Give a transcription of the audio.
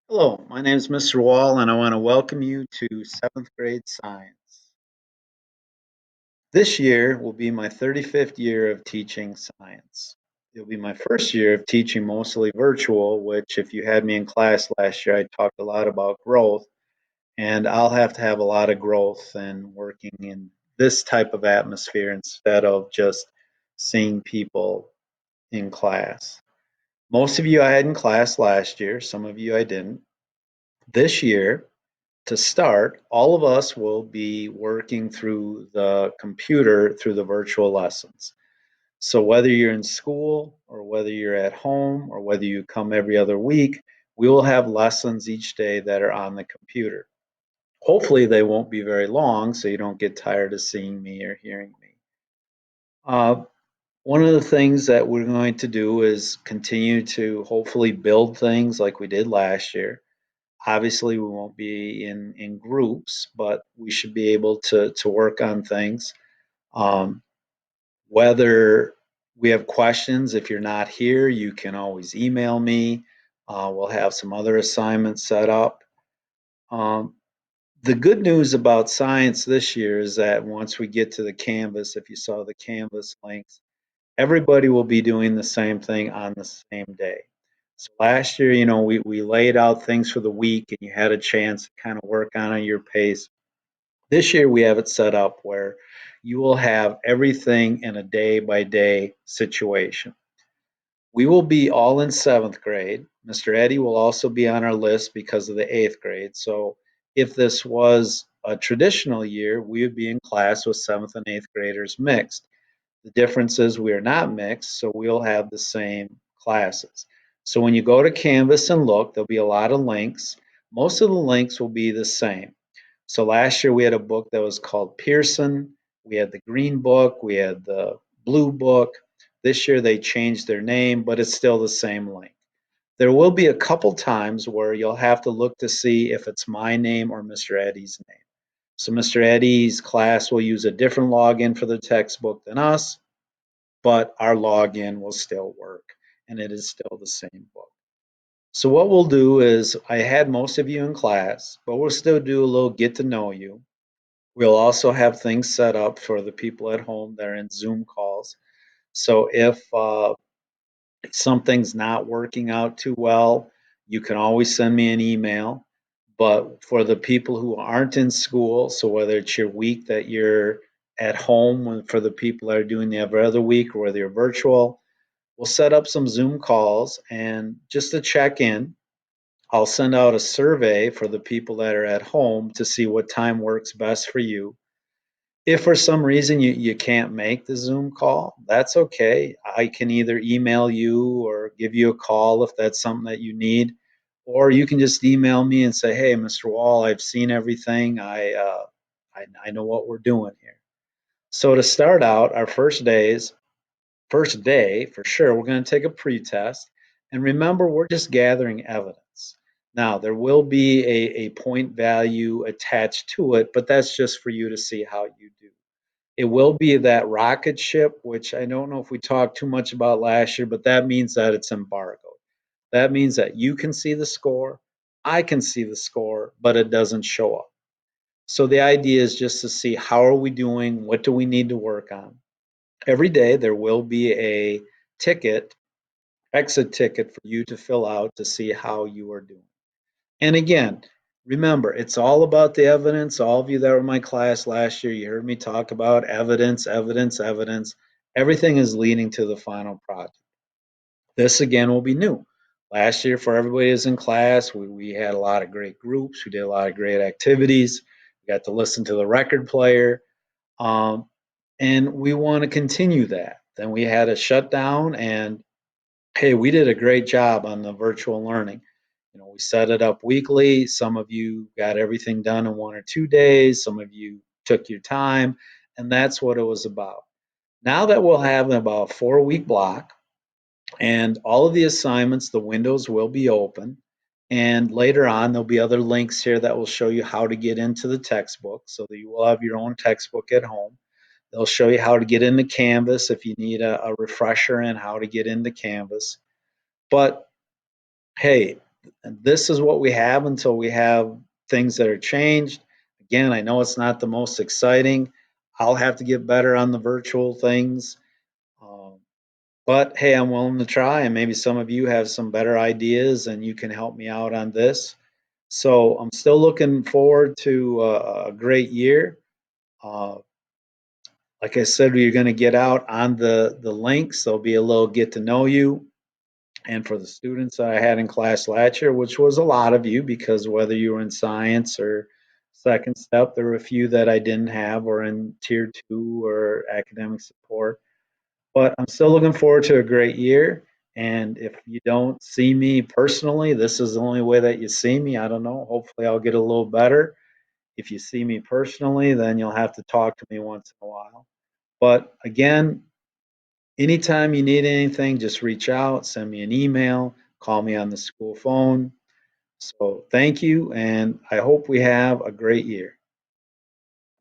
Hello, my name is Mr. Wall, and I want to welcome you to seventh grade science. This year will be my 35th year of teaching science. It'll be my first year of teaching mostly virtual, which, if you had me in class last year, I talked a lot about growth, and I'll have to have a lot of growth and working in this type of atmosphere instead of just seeing people in class. Most of you I had in class last year, some of you I didn't. This year, to start, all of us will be working through the computer through the virtual lessons. So whether you're in school or whether you're at home or whether you come every other week, we will have lessons each day that are on the computer. Hopefully they won't be very long so you don't get tired of seeing me or hearing me. Uh, One of the things that we're going to do is continue to hopefully build things like we did last year. Obviously, we won't be in groups, but we should be able to work on things. Um, Whether we have questions, if you're not here, you can always email me. We'll have some other assignments set up. Um, the good news about science this year is that once we get to the Canvas, if you saw the Canvas links, everybody will be doing the same thing on the same day. So last year, we laid out things for the week and you had a chance to kind of work on it at your pace. This year, we have it set up where you will have everything in a day by day situation. We will be all in seventh grade. Mr. Eddy will also be on our list because of the eighth grade. So if this was a traditional year, we would be in class with seventh and eighth graders mixed. The difference is we are not mixed, so we'll have the same classes. So when you go to Canvas and look, there'll be a lot of links. Most of the links will be the same. So last year we had a book that was called Pearson. We had the green book, we had the blue book. This year they changed their name, but it's still the same link. There will be a couple times where you'll have to look to see if it's my name or Mr. Eddy's name. So Mr. Eddy's class will use a different login for the textbook than us, but our login will still work and it is still the same book. So what we'll do is I had most of you in class, but we'll still do a little get to know you. We'll also have things set up for the people at home that are in Zoom calls. So if something's not working out too well, you can always send me an email. But for the people who aren't in school, so whether it's your week that you're at home, for the people that are doing the every other week, or whether you're virtual, we'll set up some Zoom calls and just to check in. I'll send out a survey for the people that are at home to see what time works best for you. If for some reason you can't make the Zoom call, that's okay. I can either email you or give you a call if that's something that you need, or you can just email me and say, "Hey, Mr. Wall, I've seen everything. I know what we're doing here." So to start out, our first day for sure, we're going to take a pretest, and remember, we're just gathering evidence. Now, there will be a point value attached to it, but that's just for you to see how you do. It will be that rocket ship, which I don't know if we talked too much about last year, but that means that it's embargoed. That means that you can see the score, I can see the score, but it doesn't show up. So the idea is just to see how are we doing, what do we need to work on. Every day there will be a ticket, exit ticket for you to fill out to see how you are doing. And again, remember, it's all about the evidence. All of you that were in my class last year, you heard me talk about evidence, evidence, evidence. Everything is leading to the final project. This again will be new. Last year, for everybody who's in class, we had a lot of great groups. We did a lot of great activities. We got to listen to the record player. Um, and we want to continue that. Then we had a shutdown, and hey, we did a great job on the virtual learning. We set it up weekly. Some of you got everything done in 1 or 2 days. Some of you took your time, and that's what it was about. Now that we'll have about a 4 week block, and all of the assignments, the windows will be open. And later on, there'll be other links here that will show you how to get into the textbook so that you will have your own textbook at home. They'll show you how to get into Canvas if you need a refresher in how to get into Canvas. But hey, And this is what we have until we have things that are changed. Again, I know it's not the most exciting. I'll have to get better on the virtual things. Um, but hey, I'm willing to try, and maybe some of you have some better ideas and you can help me out on this. So I'm still looking forward to a great year. Uh, like I said, we're going to get out on the links. There'll be a little get to know you. And for the students that I had in class last year, which was a lot of you, because whether you were in science or second step, there were a few that I didn't have or in tier two or academic support. But I'm still looking forward to a great year. And if you don't see me personally, this is the only way that you see me. I don't know. Hopefully, I'll get a little better. If you see me personally, then you'll have to talk to me once in a while. But again, anytime you need anything, just reach out, send me an email, call me on the school phone. So thank you, and I hope we have a great year.